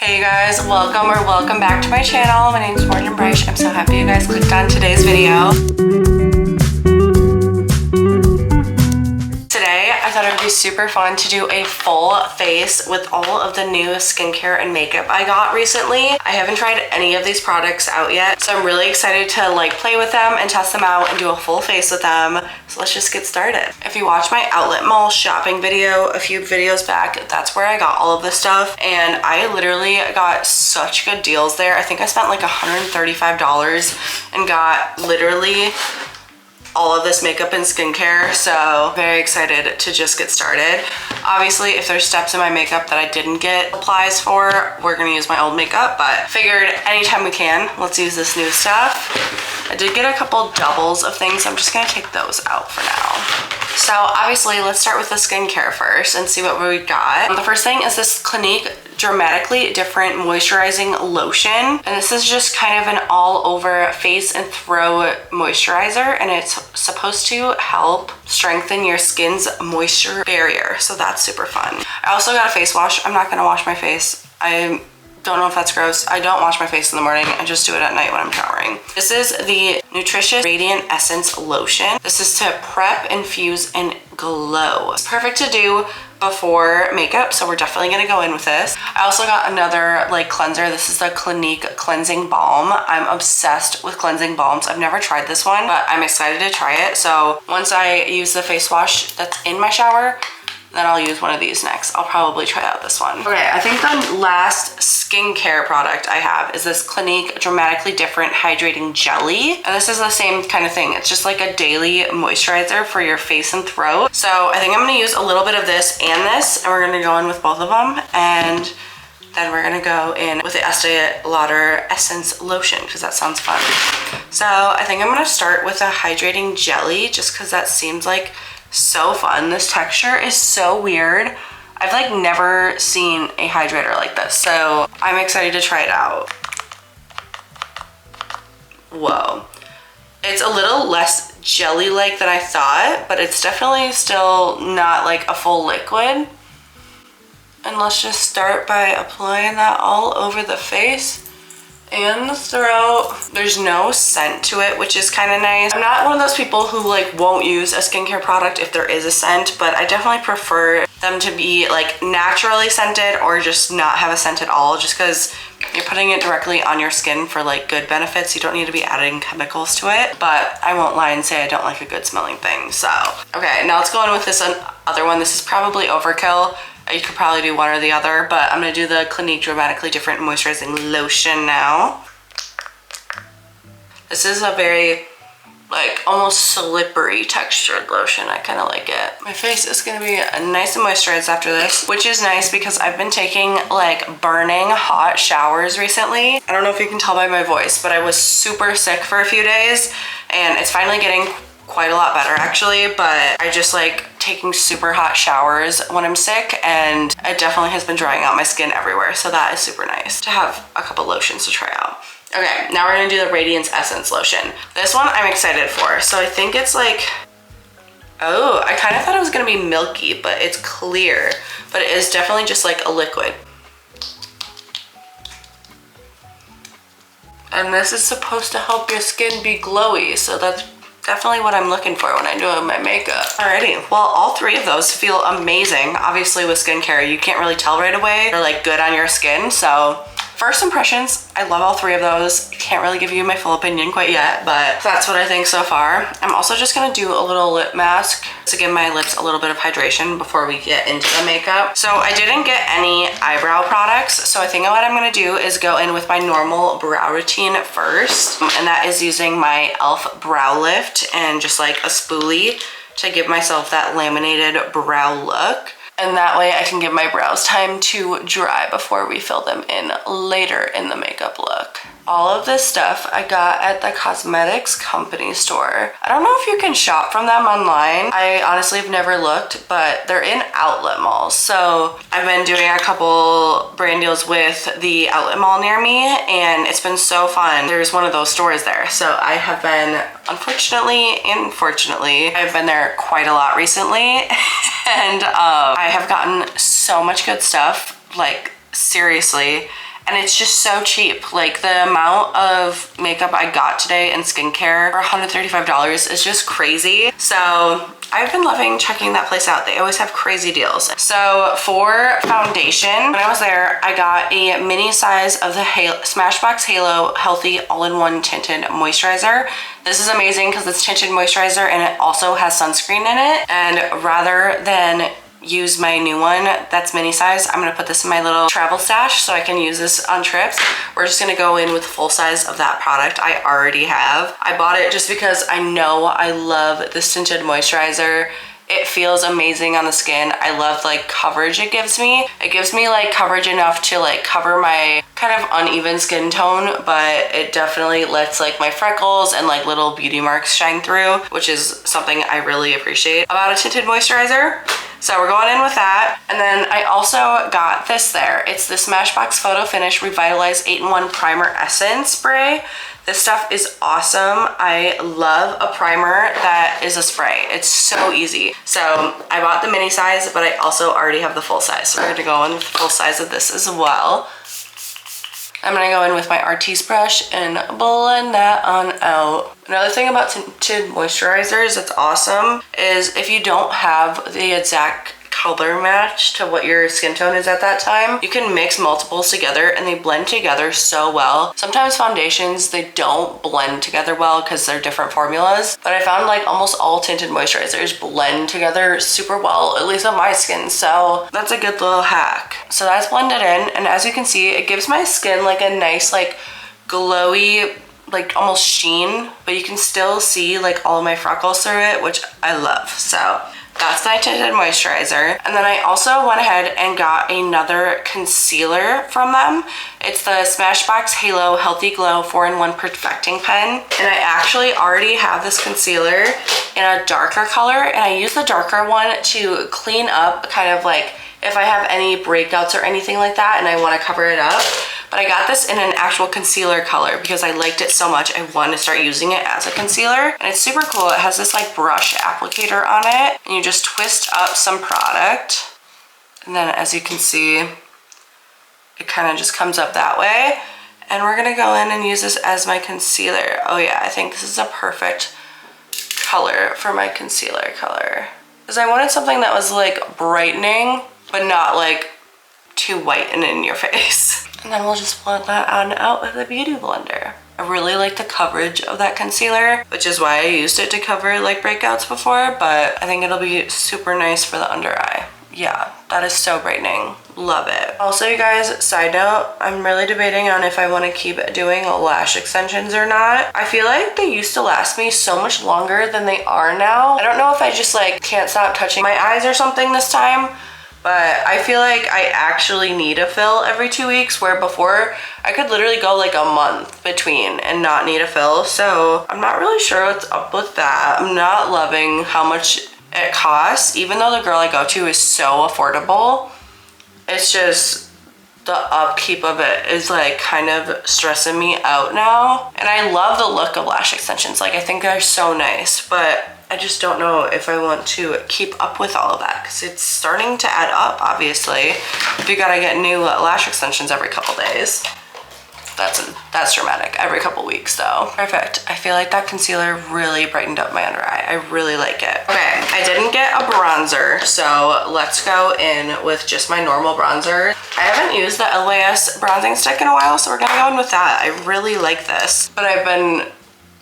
Hey you guys, welcome back to my channel. My name is Morgan Breisch. I'm so happy you guys clicked on today's video. Today, I thought it would be super fun to do a full face with all of the new skincare and makeup I got recently. I haven't tried any of these products out yet, so I'm really excited to like play with them and test them out and do a full face with them. So let's just get started. If you watch my outlet mall shopping video a few videos back, that's where I got all of this stuff, and I literally got such good deals there. I think I spent like $135 and got literally all of this makeup and skincare, so very excited to just get started. Obviously, if there's steps in my makeup that I didn't get supplies for, we're gonna use my old makeup, but figured anytime we can, let's use this new stuff. I did get a couple doubles of things, so I'm just gonna take those out for now. So obviously, let's start with the skincare first and see what we got. The first thing is this Clinique Dramatically Different Moisturizing Lotion, and this is just kind of an all over face and throat moisturizer, and it's supposed to help strengthen your skin's moisture barrier, so that's super fun. I also got a face wash. I'm not gonna wash my face. I don't know if that's gross. I don't wash my face in the morning. I just do it at night when I'm showering. This is the Nutritious Radiant Essence Lotion. This is to prep, infuse, and glow. It's perfect to do before makeup, so we're definitely gonna go in with this. I also got another like cleanser. This is the Clinique Cleansing Balm. I'm obsessed with cleansing balms. I've never tried this one, but I'm excited to try it. So once I use the face wash that's in my shower, then I'll use one of these next. I'll probably try out this one. Okay, I think the last skincare product I have is this Clinique Dramatically Different Hydrating Jelly. And this is the same kind of thing. It's just like a daily moisturizer for your face and throat. So I think I'm gonna use a little bit of this, and we're gonna go in with both of them. And then we're gonna go in with the Estee Lauder Essence Lotion, because that sounds fun. So I think I'm gonna start with a hydrating jelly, just because that seems like so fun. This texture is so weird. I've like never seen a hydrator like this, so I'm excited to try it out. Whoa. It's a little less jelly-like than I thought, but it's definitely still not like a full liquid. And let's just start by applying that all over the face and the throat. There's no scent to it, which is kind of nice. I'm not one of those people who like won't use a skincare product if there is a scent, but I definitely prefer them to be like naturally scented or just not have a scent at all, just because you're putting it directly on your skin for like good benefits. You don't need to be adding chemicals to it, but I won't lie and say I don't like a good smelling thing. So okay, now let's go in with this other one. This is probably overkill. You could probably do one or the other, but I'm gonna do the Clinique Dramatically Different Moisturizing Lotion now. This is a very like almost slippery textured lotion. I kind of like it. My face is gonna be nice and moisturized after this, which is nice because I've been taking like burning hot showers recently. I don't know if you can tell by my voice, but I was super sick for a few days, and it's finally getting quite a lot better actually, but I just like taking super hot showers when I'm sick, and it definitely has been drying out my skin everywhere, so that is super nice to have a couple lotions to try out. Okay, now we're gonna do the Radiance Essence Lotion. This one I'm excited for. So I think it's like, oh, I kind of thought it was gonna be milky, but it's clear, but it is definitely just like a liquid. And this is supposed to help your skin be glowy, so that's definitely what I'm looking for when I do my makeup. Alrighty, well, all three of those feel amazing. Obviously with skincare, you can't really tell right away they're like good on your skin. So first impressions, I love all three of those. Can't really give you my full opinion quite yet, but that's what I think so far. I'm also just gonna do a little lip mask to give my lips a little bit of hydration before we get into the makeup. So I didn't get any eyebrow products, so I think what I'm gonna do is go in with my normal brow routine first, and that is using my e.l.f. Brow Lift and just like a spoolie to give myself that laminated brow look. And that way I can give my brows time to dry before we fill them in later in the makeup look. All of this stuff I got at the cosmetics company store. I don't know if you can shop from them online. I honestly have never looked, but they're in outlet malls. So I've been doing a couple brand deals with the outlet mall near me, and it's been so fun. There's one of those stores there. So I have been, unfortunately and fortunately, I've been there quite a lot recently. And I have gotten so much good stuff, like seriously. and it's just so cheap. Like the amount of makeup I got today and skincare for $135 is just crazy. So I've been loving checking that place out. They always have crazy deals. So for foundation, when I was there, I got a mini size of the Smashbox Halo Healthy All-in-One Tinted Moisturizer. This is amazing because it's tinted moisturizer and it also has sunscreen in it. And rather than use my new one that's mini size, I'm gonna put this in my little travel stash so I can use this on trips. We're just gonna go in with full size of that product I already have. I bought it just because I know I love this tinted moisturizer. It feels amazing on the skin. I love like coverage it gives me. It gives me like coverage enough to like cover my kind of uneven skin tone, but it definitely lets like my freckles and like little beauty marks shine through, which is something I really appreciate about a tinted moisturizer. So we're going in with that. And then I also got this there. It's the Smashbox Photo Finish Revitalize 8-in-1 Primer Essence Spray. This stuff is awesome. I love a primer that is a spray. It's so easy. So I bought the mini size, but I also already have the full size. So we're gonna go in with the full size of this as well. I'm gonna go in with my Artis brush and blend that on out. Another thing about tinted moisturizers that's awesome is if you don't have the exact color match to what your skin tone is at that time, you can mix multiples together and they blend together so well. Sometimes foundations, they don't blend together well because they're different formulas, but I found like almost all tinted moisturizers blend together super well, at least on my skin. So that's a good little hack. So that's blended in, and as you can see, it gives my skin like a nice like glowy, like almost sheen, but you can still see like all of my freckles through it, which I love. So that's my tinted moisturizer. And then I also went ahead and got another concealer from them. It's the Smashbox Halo Healthy Glow 4-in-1 Perfecting Pen. And I actually already have this concealer in a darker color, and I use the darker one to clean up kind of like if I have any breakouts or anything like that and I want to cover it up. But I got this in an actual concealer color because I liked it so much. I want to start using it as a concealer. And it's super cool. It has this like brush applicator on it, and you just twist up some product. And then as you can see, it kind of just comes up that way. And we're gonna go in and use this as my concealer. Oh yeah, I think this is a perfect color for my concealer color. Because I wanted something that was like brightening, but not like too white and in your face. And then we'll just blend that on out with the Beauty Blender. I really like the coverage of that concealer, which is why I used it to cover like breakouts before, but I think it'll be super nice for the under eye. Yeah, that is so brightening. Love it. Also, you guys, side note, I'm really debating on if I want to keep doing lash extensions or not. I feel like they used to last me so much longer than they are now. I don't know if I just like can't stop touching my eyes or something this time, but I feel like I actually need a fill every 2 weeks, where before I could literally go like a month between and not need a fill. So I'm not really sure what's up with that. I'm not loving how much it costs, even though the girl I go to is so affordable. It's just the upkeep of it is like kind of stressing me out now. And I love the look of lash extensions. Like I think they're so nice, but I just don't know if I want to keep up with all of that because it's starting to add up, obviously. If you gotta get new lash extensions every couple days. That's dramatic. Every couple weeks though. Perfect. I feel like that concealer really brightened up my under eye. I really like it. Okay, I didn't get a bronzer, so let's go in with just my normal bronzer. I haven't used the LYS bronzing stick in a while, so we're gonna go in with that. I really like this, but I've been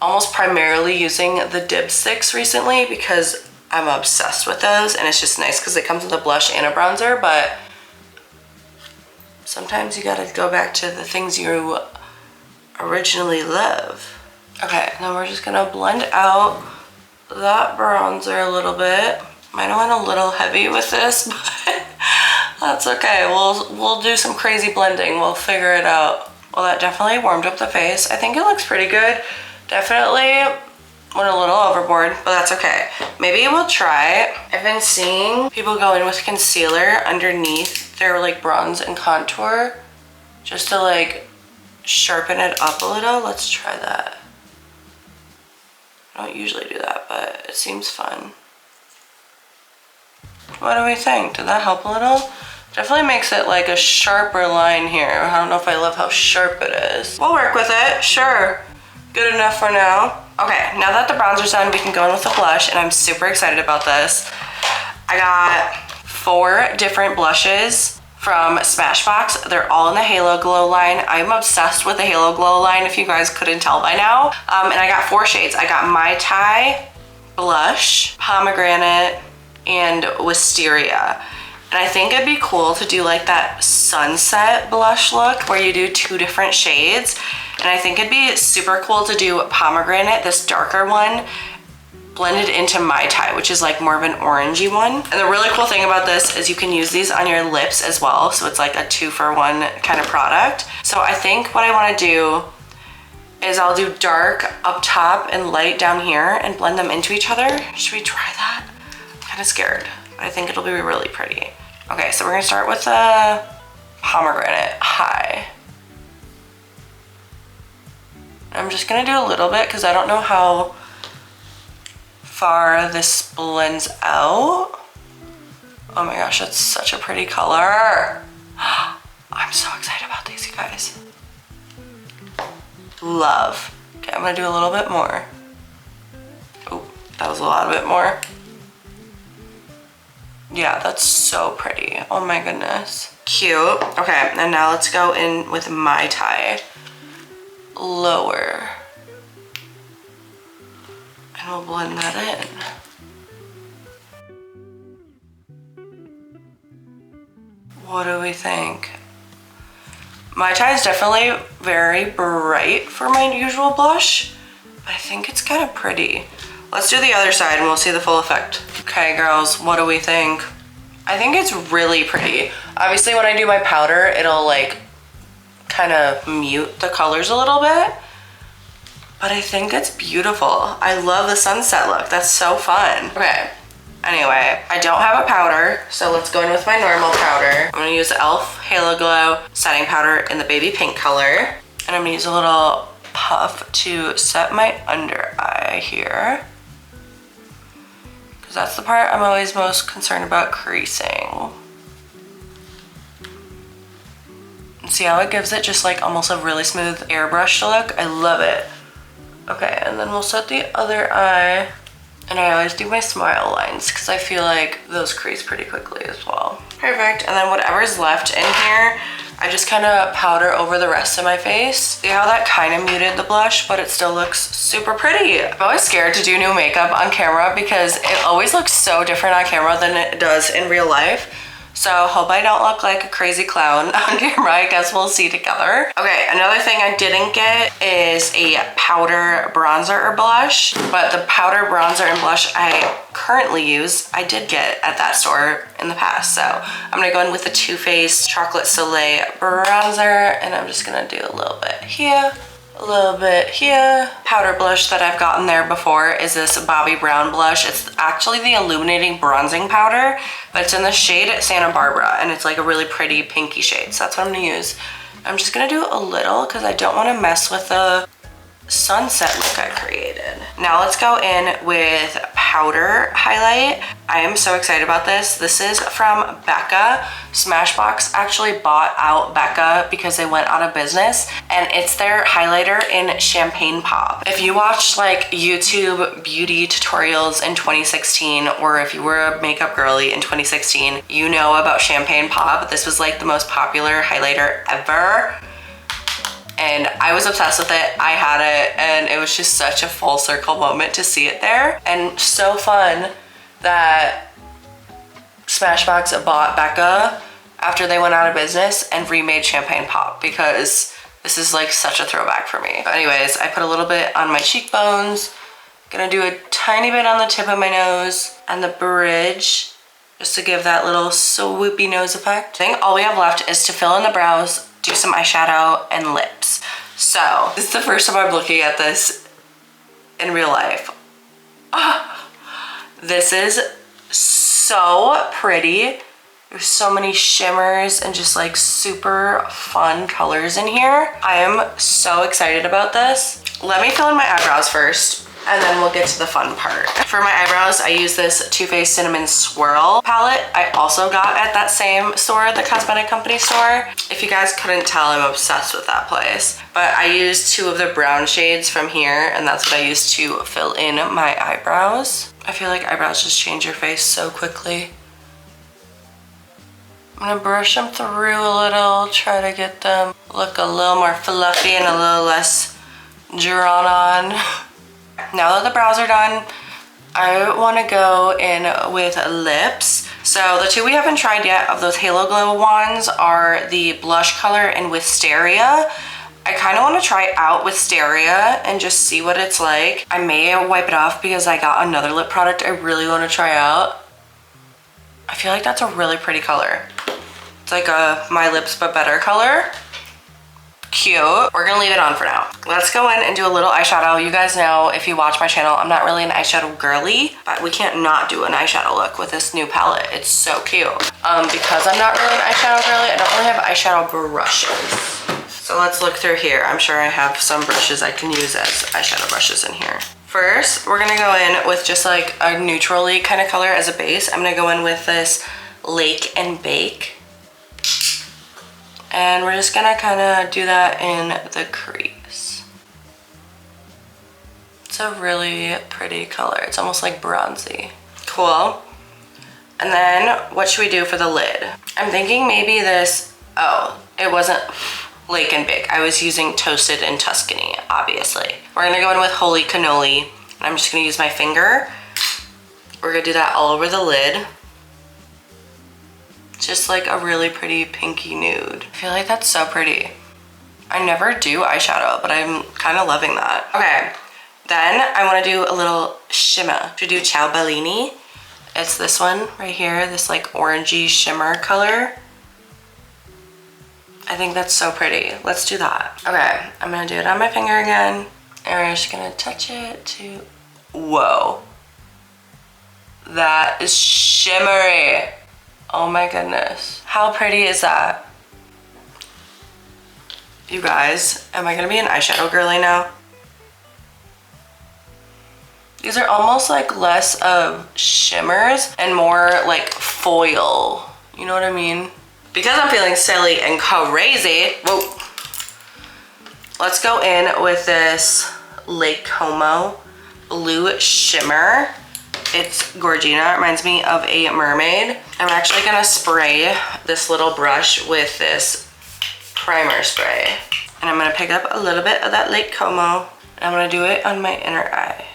almost primarily using the dip sticks recently because I'm obsessed with those, and it's just nice because it comes with a blush and a bronzer, but sometimes you gotta go back to the things you originally love. Okay, now we're just gonna blend out that bronzer a little bit. Might have went a little heavy with this, but that's okay. We'll do some crazy blending. We'll figure it out. Well, that definitely warmed up the face. I think it looks pretty good. Definitely went a little overboard, but that's okay. Maybe we'll try. I've been seeing people go in with concealer underneath their like bronze and contour just to like sharpen it up a little. Let's try that. I don't usually do that, but it seems fun. What do we think? Did that help a little? Definitely makes it like a sharper line here. I don't know if I love how sharp it is. We'll work with it, sure. Good enough for now. Okay, now that the bronzer's done, we can go in with the blush, and I'm super excited about this. I got 4 different blushes from Smashbox. They're all in the Halo Glow line. I'm obsessed with the Halo Glow line, if you guys couldn't tell by now. And I got 4 shades. I got Mai Tai, Blush, Pomegranate, and Wisteria. And I think it'd be cool to do like that sunset blush look where you do 2 different shades. And I think it'd be super cool to do Pomegranate, this darker one, blended into Mai Tai, which is like more of an orangey one. And the really cool thing about this is you can use these on your lips as well. So it's like a 2-for-1 kind of product. So I think what I want to do is I'll do dark up top and light down here and blend them into each other. Should we try that? I'm kind of scared, but I think it'll be really pretty. Okay, so we're gonna start with the Pomegranate High. I'm just gonna do a little bit because I don't know how far this blends out. Oh my gosh, that's such a pretty color. I'm so excited about these, you guys. Love. Okay, I'm gonna do a little bit more. Oh, that was a lot bit more. Yeah, that's so pretty. Oh my goodness. Cute. Okay, and now let's go in with Mai Tai. Lower. And we'll blend that in. What do we think? Mai Tai is definitely very bright for my usual blush, but I think it's kind of pretty. Let's do the other side and we'll see the full effect. Okay, girls, what do we think? I think it's really pretty. Obviously, when I do my powder, it'll like kind of mute the colors a little bit, but I think it's beautiful. I love the sunset look. That's so fun. Okay, anyway, I don't have a powder, so let's go in with my normal powder. I'm gonna use the e.l.f. Halo Glow setting powder in the baby pink color, and I'm gonna use a little puff to set my under eye here, because that's the part I'm always most concerned about creasing. And see how it gives it just like almost a really smooth airbrush look? I love it. Okay, and then we'll set the other eye. And I always do my smile lines because I feel like those crease pretty quickly as well. Perfect, and then whatever's left in here, I just kind of powder over the rest of my face. See how that kind of muted the blush, but it still looks super pretty. I'm always scared to do new makeup on camera because it always looks so different on camera than it does in real life. So hope I don't look like a crazy clown on camera. I guess we'll see together. Okay, another thing I didn't get is a powder bronzer or blush, but the powder bronzer and blush I currently use, I did get at that store in the past. So I'm gonna go in with the Too Faced Chocolate Soleil bronzer, and I'm just gonna do a little bit here, a little bit here. Powder blush that I've gotten there before is this Bobbi Brown blush. It's actually the illuminating bronzing powder, but it's in the shade Santa Barbara, and it's like a really pretty pinky shade. So that's what I'm gonna use. I'm just gonna do a little because I don't want to mess with the sunset look I created. Now let's go in with powder highlight. I am so excited about this. This is from Becca. Smashbox actually bought out Becca because they went out of business, and it's their highlighter in Champagne Pop. If you watched like YouTube beauty tutorials in 2016, or if you were a makeup girly in 2016, you know about Champagne Pop. This was like the most popular highlighter ever. And I was obsessed with it. I had it, and it was just such a full circle moment to see it there. And so fun that Smashbox bought Becca after they went out of business and remade Champagne Pop, because this is like such a throwback for me. But anyways, I put a little bit on my cheekbones. Gonna do a tiny bit on the tip of my nose and the bridge, just to give that little swoopy nose effect. I think all we have left is to fill in the brows, do some eyeshadow, and lips. So this is the first time I'm looking at this in real life. This is so pretty. There's so many shimmers and just like super fun colors in here. I am so excited about this. Let me fill in my eyebrows first, and then we'll get to the fun part. For my eyebrows, I use this Too Faced Cinnamon Swirl palette. I also got at that same store, the cosmetic company store. If you guys couldn't tell, I'm obsessed with that place. But I used 2 of the brown shades from here, and that's what I used to fill in my eyebrows. I feel like eyebrows just change your face so quickly. I'm gonna brush them through a little, try to get them look a little more fluffy and a little less drawn on. Now that the brows are done, I wanna go in with lips. So the 2 we haven't tried yet of those Halo Glow ones are the blush color in Wisteria. I kind of want to try out Wisteria and just see what it's like. I may wipe it off because I got another lip product I really want to try out. I feel like that's a really pretty color. It's like a My Lips But Better color. Cute. We're gonna leave it on for now. Let's go in and do a little eyeshadow. You guys know, if you watch my channel, I'm not really an eyeshadow girly, but we can't not do an eyeshadow look with this new palette. It's so cute. Because I'm not really an eyeshadow girly, I don't really have eyeshadow brushes. So let's look through here. I'm sure I have some brushes I can use as eyeshadow brushes in here. First, we're gonna go in with just like a neutrally kind of color as a base. I'm gonna go in with this Lake and Bake. And we're just gonna kind of do that in the crease. It's a really pretty color. It's almost like bronzy. Cool. And then what should we do for the lid? I'm thinking maybe this, oh, it wasn't Lake and Bake. I was using Toasted in Tuscany, obviously. We're gonna go in with Holy Cannoli. And I'm just gonna use my finger. We're gonna do that all over the lid. Just like a really pretty pinky nude. I feel like that's so pretty. I never do eyeshadow, but I'm kind of loving that. Okay, then I want to do a little shimmer. To do Ciao Bellini. It's this one right here, this like orangey shimmer color. I think that's so pretty. Let's do that. Okay, I'm gonna do it on my finger again. And we're just gonna touch it to, whoa. That is shimmery. Oh my goodness. How pretty is that? You guys, am I gonna be an eyeshadow girly now? These are almost like less of shimmers and more like foil. You know what I mean? Because I'm feeling silly and crazy, whoa. Let's go in with this Lake Como blue shimmer. It's Gorgina, it reminds me of a mermaid. I'm actually gonna spray this little brush with this primer spray. And I'm gonna pick up a little bit of that Lake Como, and I'm gonna do it on my inner eye.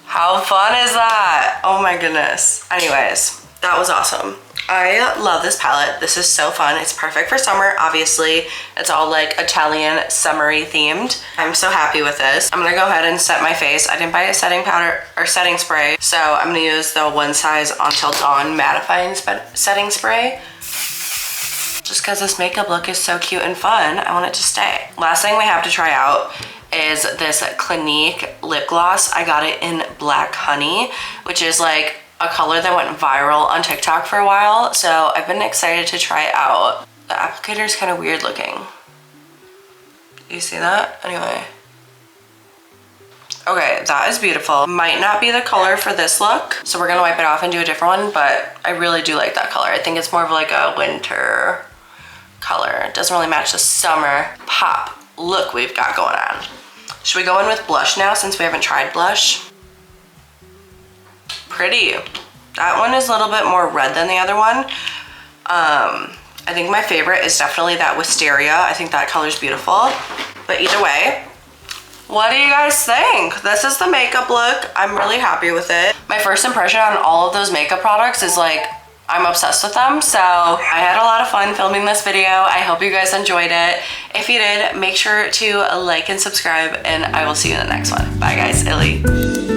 How fun is that? Oh my goodness. Anyways, that was awesome. I love this palette. This is so fun. It's perfect for summer, obviously. It's all like Italian summery themed. I'm so happy with this. I'm gonna go ahead and set my face. I didn't buy a setting powder or setting spray, so I'm gonna use the One Size Until Dawn mattifying setting spray. Just because this makeup look is so cute and fun, I want it to stay. Last thing we have to try out is this Clinique lip gloss. I got it in Black Honey, which is like a color that went viral on TikTok for a while, so I've been excited to try it out. The applicator is kind of weird looking. You see that? Anyway. Okay, that is beautiful. Might not be the color for this look, so we're gonna wipe it off and do a different one, but I really do like that color. I think it's more of like a winter color. It doesn't really match the summer pop look we've got going on. Should we go in with blush now since we haven't tried blush? Pretty. That one is a little bit more red than the other one. I think my favorite is definitely that Wisteria. I think that color's beautiful. But either way, what do you guys think? This is the makeup look. I'm really happy with it. My first impression on all of those makeup products is like, I'm obsessed with them. So I had a lot of fun filming this video. I hope you guys enjoyed it. If you did, make sure to like and subscribe, and I will see you in the next one. Bye guys, Illy.